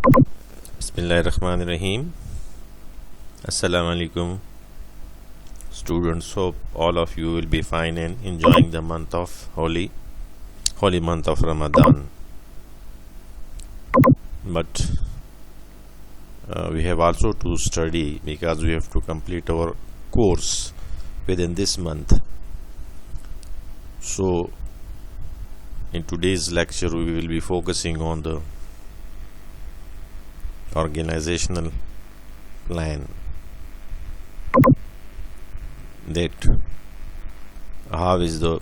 Bismillahirrahmanirrahim. Assalamu alaikum. Students, hope all of you will be fine and enjoying the month of holy month of Ramadan. But we have also to study because we have to complete our course within this month. So, in today's lecture, we will be focusing on the organizational plan, that how is the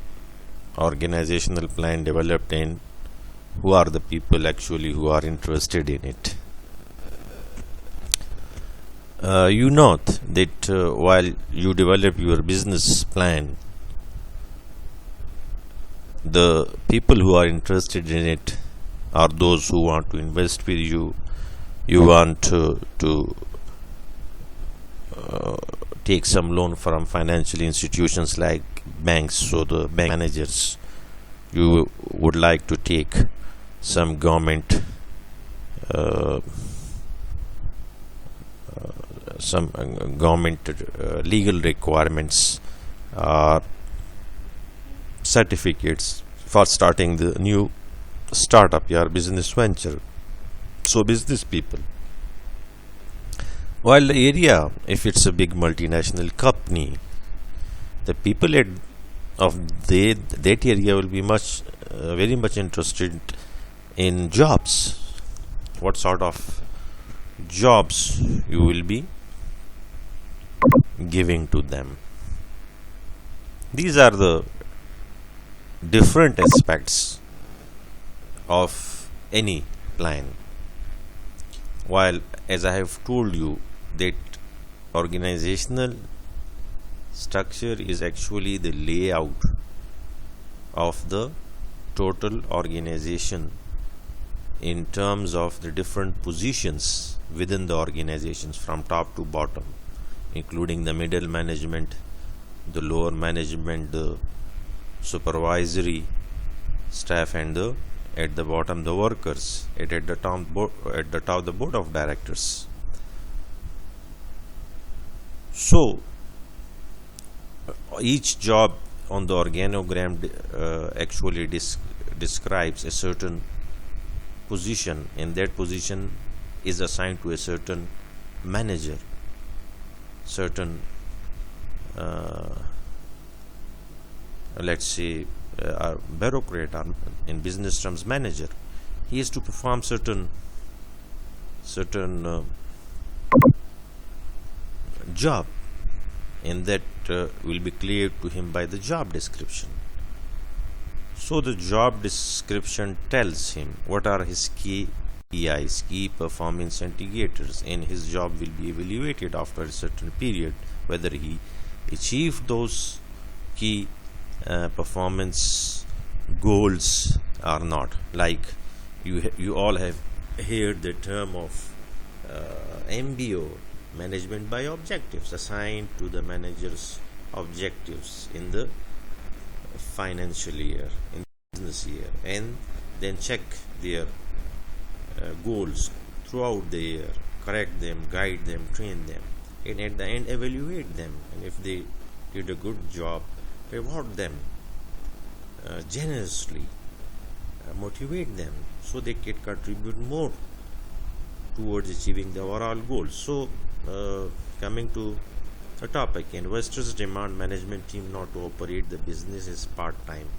organizational plan developed and who are the people actually who are interested in it. You note that while you develop your business plan, the people who are interested in it are those who want to invest with you. You want to take some loan from financial institutions like banks, so the bank managers. You would like to take some government legal requirements or certificates for starting the new startup or business venture. So business people, while the area, if it's a big multinational company, the people that area will be very much interested in jobs. What sort of jobs you will be giving to them? These are the different aspects of any plan. While, as I have told you, that organizational structure is actually the layout of the total organization in terms of the different positions within the organizations from top to bottom, including the middle management, the lower management, the supervisory staff, and at the bottom the workers, at the top the board of directors. So each job on the organogram actually describes a certain position, and that position is assigned to a certain manager, certain let's say a bureaucrat, or in business terms manager. He is to perform certain job, and that will be cleared to him by the job description. So the job description tells him what are his key KPIs, key performance indicators, and his job will be evaluated after a certain period whether he achieved those key performance goals or not. Like you all have heard the term of MBO, management by objectives, assigned to the manager's objectives in the financial year, in the business year, and then check their goals throughout the year, correct them, guide them, train them, and at the end evaluate them, and if they did a good job, reward them generously, motivate them so they can contribute more towards achieving the overall goals. So coming to the topic, investors demand management team not to operate the business as part-time.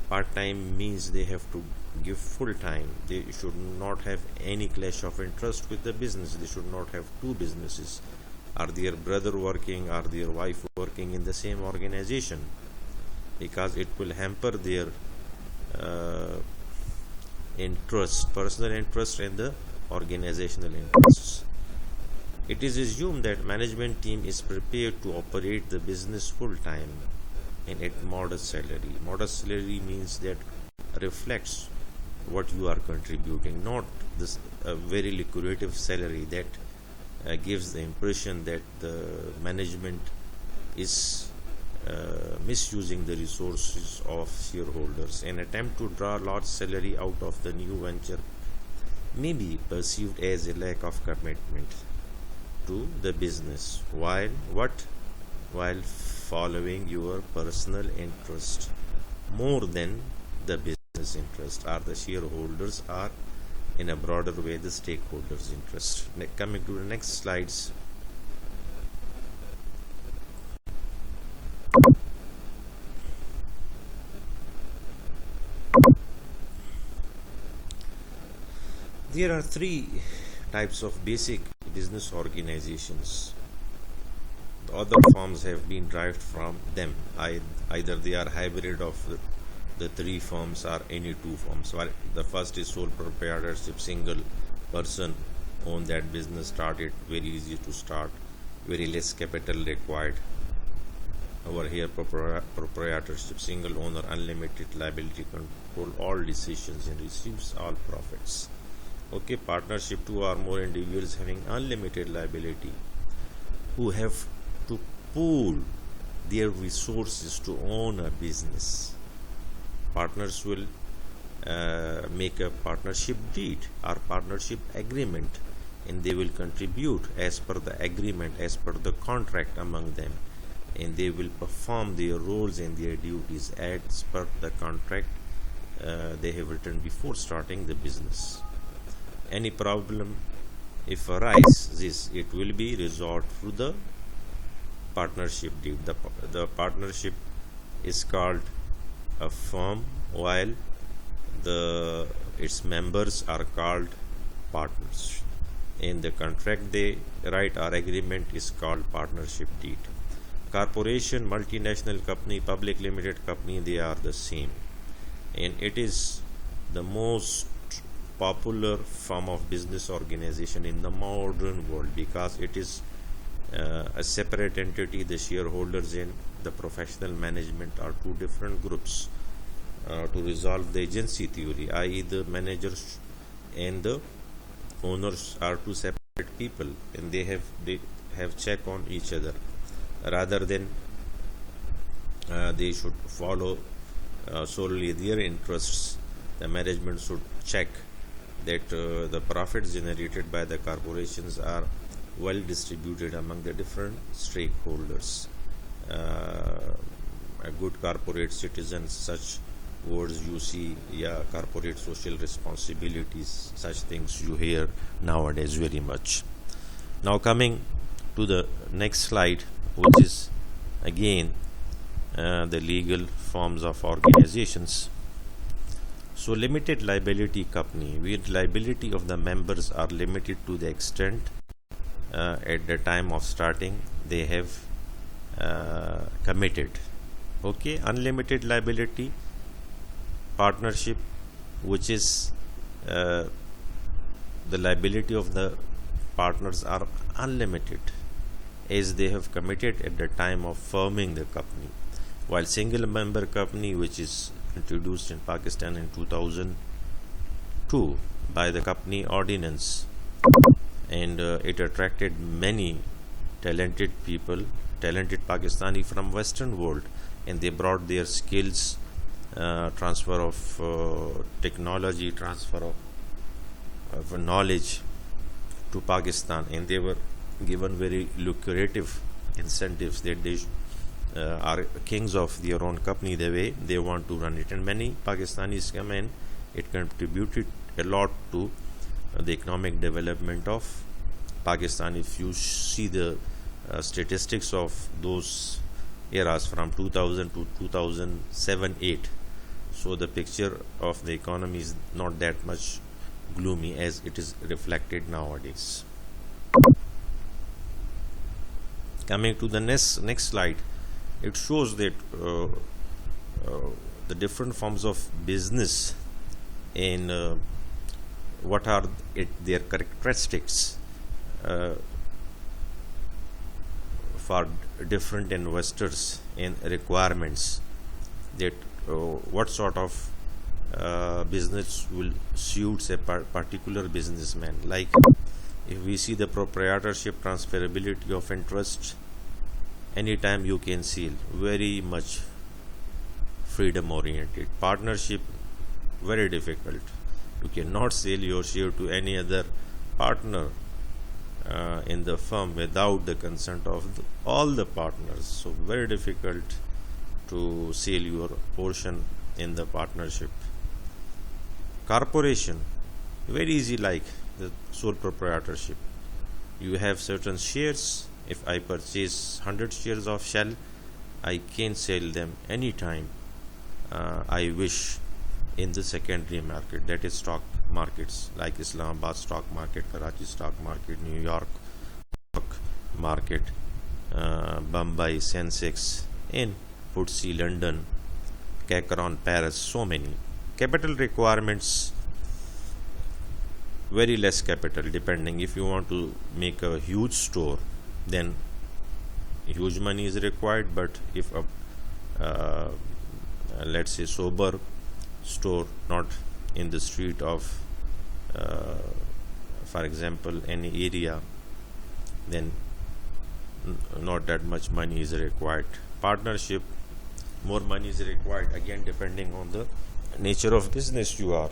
Part-time means they have to give full time. They should not have any clash of interest with the business. They should not have two businesses. Are their brother working, are their wife working in the same organization, because it will hamper their personal interest, and the organizational interests. It is assumed that management team is prepared to operate the business full time and at modest salary. Modest salary means that reflects what you are contributing, not this very lucrative salary that gives the impression that the management is misusing the resources of shareholders. An attempt to draw large salary out of the new venture may be perceived as a lack of commitment to the business while following your personal interest more than the business interest or the shareholders or in a broader way the stakeholders interest. Coming to the next slides. There are three types of basic business organizations. The other forms have been derived from them. Either they are hybrid of the three forms or any two forms. The first is sole proprietorship, single person own that business, started, very easy to start, very less capital required. Over here, proprietorship, single owner, unlimited liability, control all decisions and receives all profits. Okay, partnership, two or more individuals having unlimited liability who have to pool their resources to own a business. Partners will make a partnership deed or partnership agreement, and they will contribute as per the agreement, as per the contract among them, and they will perform their roles and their duties as per the contract they have written before starting the business. Any problem if arises, it will be resolved through the partnership deed. The partnership is called a firm, while its members are called partners. In the contract they write or agreement is called partnership deed. Corporation, multinational company, public limited company, they are the same, and it is the most popular form of business organization in the modern world because it is a separate entity. The shareholders and the professional management are two different groups to resolve the agency theory, i.e. the managers and the owners are two separate people, and they have check on each other. Rather than they should follow solely their interests, the management should check that the profits generated by the corporations are well distributed among the different stakeholders. A good corporate citizen, such words you see, corporate social responsibilities, such things you hear nowadays very much. Now coming to the next slide, which is again the legal forms of organizations. So limited liability company, where liability of the members are limited to the extent at the time of starting they have committed. Okay, unlimited liability partnership, which is the liability of the partners are unlimited as they have committed at the time of forming the company, while single member company, which is introduced in Pakistan in 2002 by the company ordinance, and it attracted many talented people, talented Pakistani from Western world, and they brought their skills, transfer of technology, transfer of knowledge to Pakistan, and they were given very lucrative incentives that they are kings of their own company the way they want to run it. And many Pakistanis come in, it contributed a lot to the economic development of Pakistan. If you see the statistics of those eras from 2000 to 2007-8, so the picture of the economy is not that much gloomy as it is reflected nowadays. Coming to the next slide, it shows that the different forms of business and what are their characteristics for different investors and requirements, that what sort of business will suit a particular businessman. Like if we see the proprietorship, transferability of interest, anytime you can seal, very much freedom oriented. Partnership, very difficult. You cannot sell your share to any other partner in the firm without the consent of all the partners. So very difficult to sell your portion in the partnership. Corporation, very easy, like the sole proprietorship. You have certain shares. If I purchase 100 shares of Shell, I can sell them anytime I wish in the secondary market, that is stock markets like Islamabad stock market, Karachi stock market, New York stock market, Bombay Sensex, in FTSE London, Cacaron Paris, so many. Capital requirements, very less capital, depending. If you want to make a huge store, then huge money is required. But if a let's say sober store, not in the street of for example any area, then not that much money is required. Partnership, more money is required, again depending on the nature of business you are.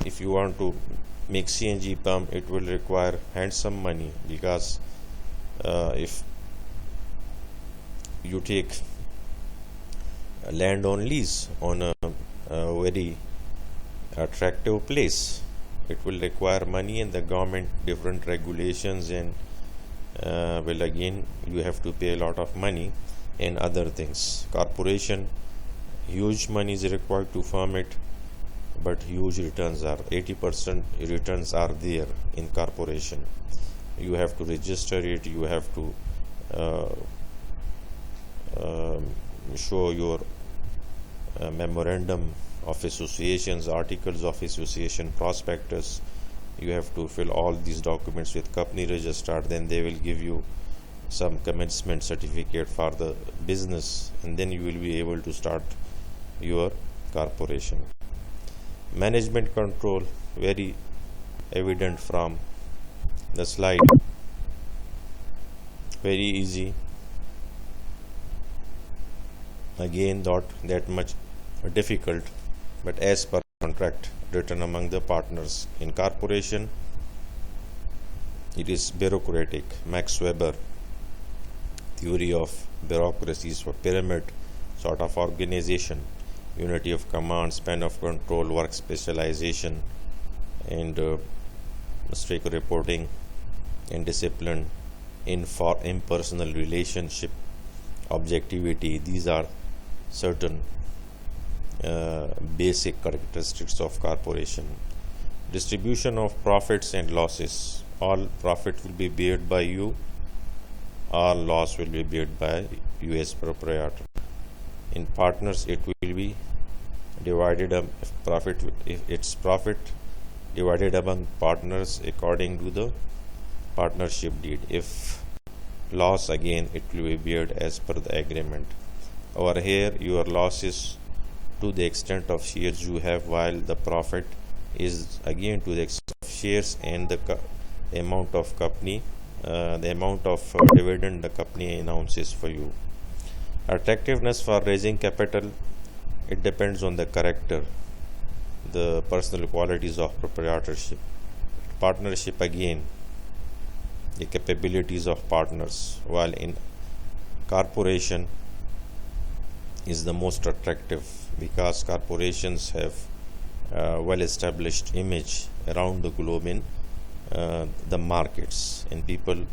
If you want to make CNG pump, it will require handsome money, because if you take land on lease on a very attractive place, it will require money, and the government different regulations, and will again you have to pay a lot of money and other things. Corporation, huge money is required to farm it, but huge returns are 80% returns are there in corporation. You have to register it, you have to show your memorandum of associations, articles of association, prospectus. You have to fill all these documents with company registrar, then they will give you some commencement certificate for the business, and then you will be able to start your corporation. Management control, very evident from the slide, very easy, again not that much difficult, but as per contract written among the partners. In corporation, it is bureaucratic. Max Weber theory of bureaucracies for pyramid sort of organization, unity of command, span of control, work specialization, and strict reporting and discipline, impersonal relationship, objectivity. These are certain basic characteristics of corporation. Distribution of profits and losses. All profit will be bared by you, all loss will be bared by you as proprietor. In partners, it will be divided if it's profit divided among partners according to the partnership deed. If loss, again it will be bared as per the agreement. Over here, your loss is to the extent of shares you have, while the profit is again to the extent of shares and the amount of company, the amount of dividend the company announces for you. Attractiveness for raising capital, it depends on the character, the personal qualities of proprietorship. Partnership, again the capabilities of partners, while in corporation is the most attractive, because corporations have well established image around the globe in the markets, and people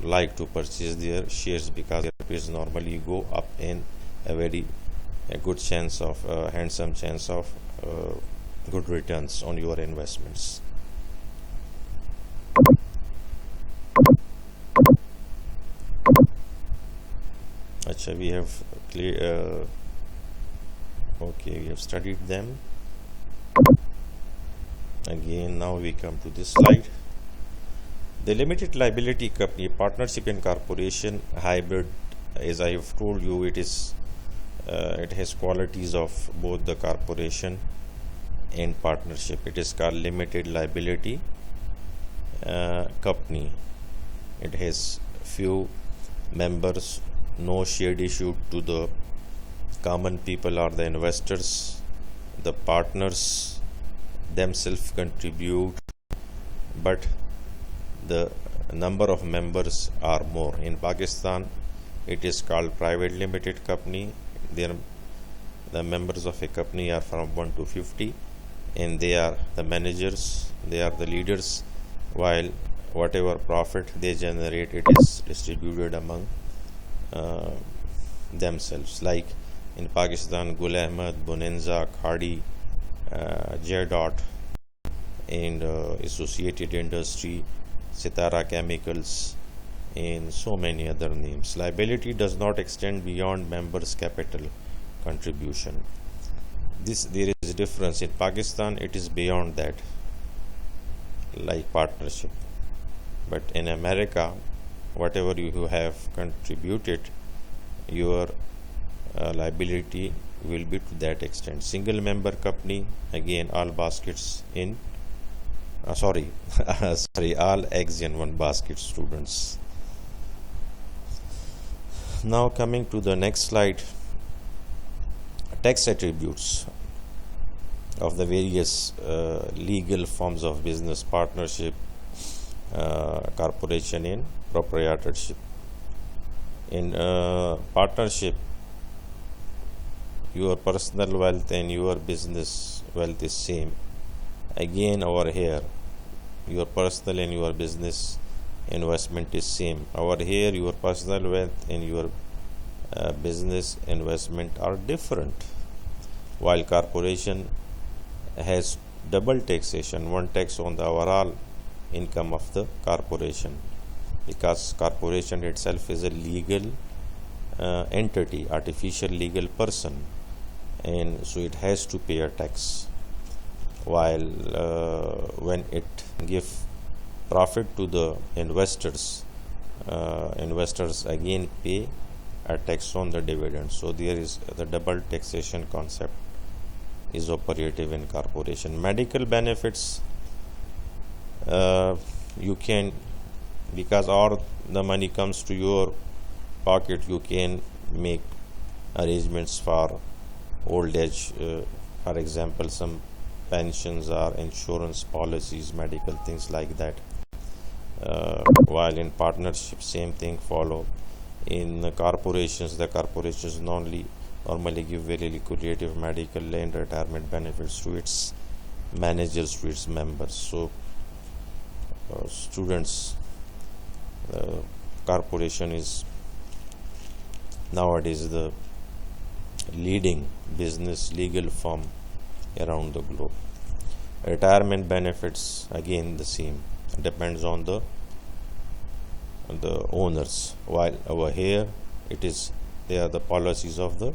like to purchase their shares because their shares normally go up in a good chance of handsome chance of good returns on your investments. Achha, we have okay, we have studied them. Again, now we come to this slide. The limited liability company, partnership and corporation, hybrid, as I have told you, it has qualities of both the corporation and partnership. It is called limited liability company. It has few members, no share issued to the common people or the investors. The partners themselves contribute, but the number of members are more. In Pakistan, it is called private limited company. The members of a company are from 1 to 50, and they are the managers, they are the leaders, while whatever profit they generate, it is distributed among themselves. Like in Pakistan, Gul Ahmed, Bonanza, Khadi, J. and Associated Industry, Sitara Chemicals, and so many other names. Liability does not extend beyond members' capital contribution. There is a difference. In Pakistan, it is beyond that, like partnership. But in America, whatever you have contributed, your liability will be to that extent. Single member company, again, all baskets in all eggs in one basket, students. Now coming to the next slide, tax attributes of the various legal forms of business: partnership, corporation, and proprietorship. In partnership, your personal wealth and your business wealth is same. Again, over here, your personal and your business investment is same. Over here, your personal wealth and your business investment are different. While corporation has double taxation, one tax on the overall income of the corporation, because corporation itself is a legal entity, artificial legal person, and so it has to pay a tax. While when it gives profit to the investors, investors again pay a tax on the dividend. So there is the double taxation concept is operative in corporation. Medical benefits, you can, because all the money comes to your pocket, you can make arrangements for old age, for example, some pensions or insurance policies, medical things like that. While in partnership, same thing follow. In corporations, the corporations normally give very lucrative medical and retirement benefits to its managers, to its members. So students, corporation is nowadays the leading business legal firm around the globe. Retirement benefits, again the same, depends on the owners. While over here, they are the policies of the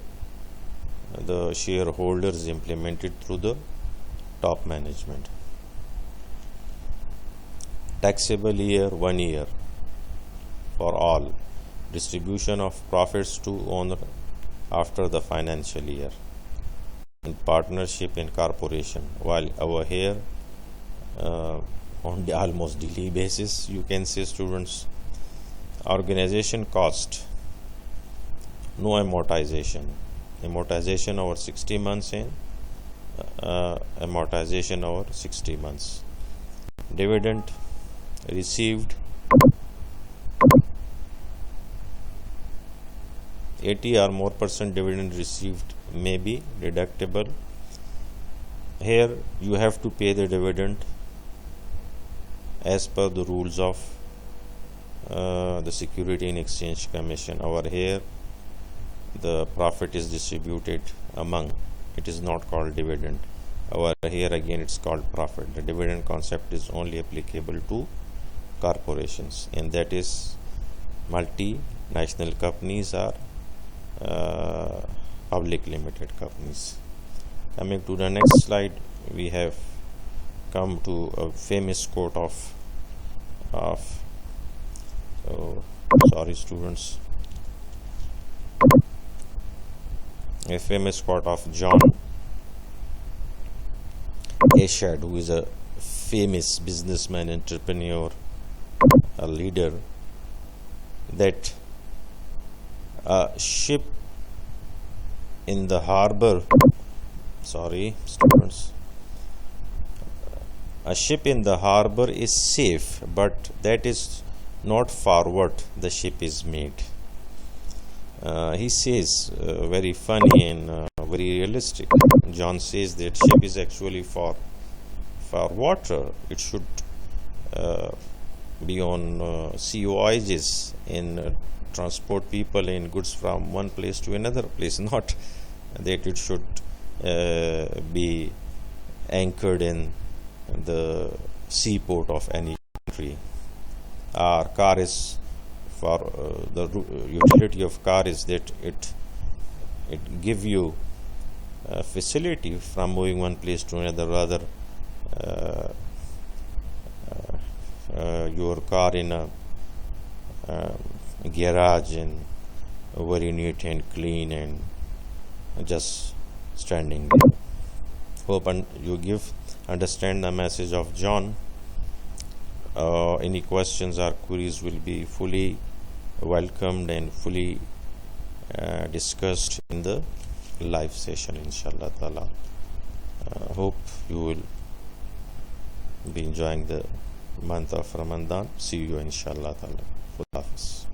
shareholders implemented through the top management. Taxable year, 1 year for all. Distribution of profits to owner after the financial year. In partnership, in corporation, while over here on the almost daily basis, you can say, students, organization cost, no amortization over 60 months and amortization over 60 months. Dividend received, 80 or more % dividend received may be deductible. Here you have to pay the dividend as per the rules of the Security and Exchange Commission. Over here, the profit is distributed among, it is not called dividend. Over here again, it's called profit. The dividend concept is only applicable to corporations, and that is multinational companies or public limited companies. Coming to the next slide, we have come to a famous quote of sorry students, a famous quote of John Syed, who is a famous businessman, entrepreneur, a leader, that a ship in the harbor, A ship in the harbor is safe, but that is not for what the ship is made. He says, very funny and very realistic. John says that ship is actually for water. It should be on sea voyages and transport people and goods from one place to another place, not that it should be anchored in the seaport of any country. Our car is for the utility of car is that it give you facility from moving one place to another. Rather, your car in a garage and very neat and clean and just standing there. Hope you understand the message of John. Any questions or queries will be fully welcomed and fully discussed in the live session, inshallah ta'ala. Hope you will be enjoying the month of Ramadan. See you inshallah ta'ala. Khud Hafiz.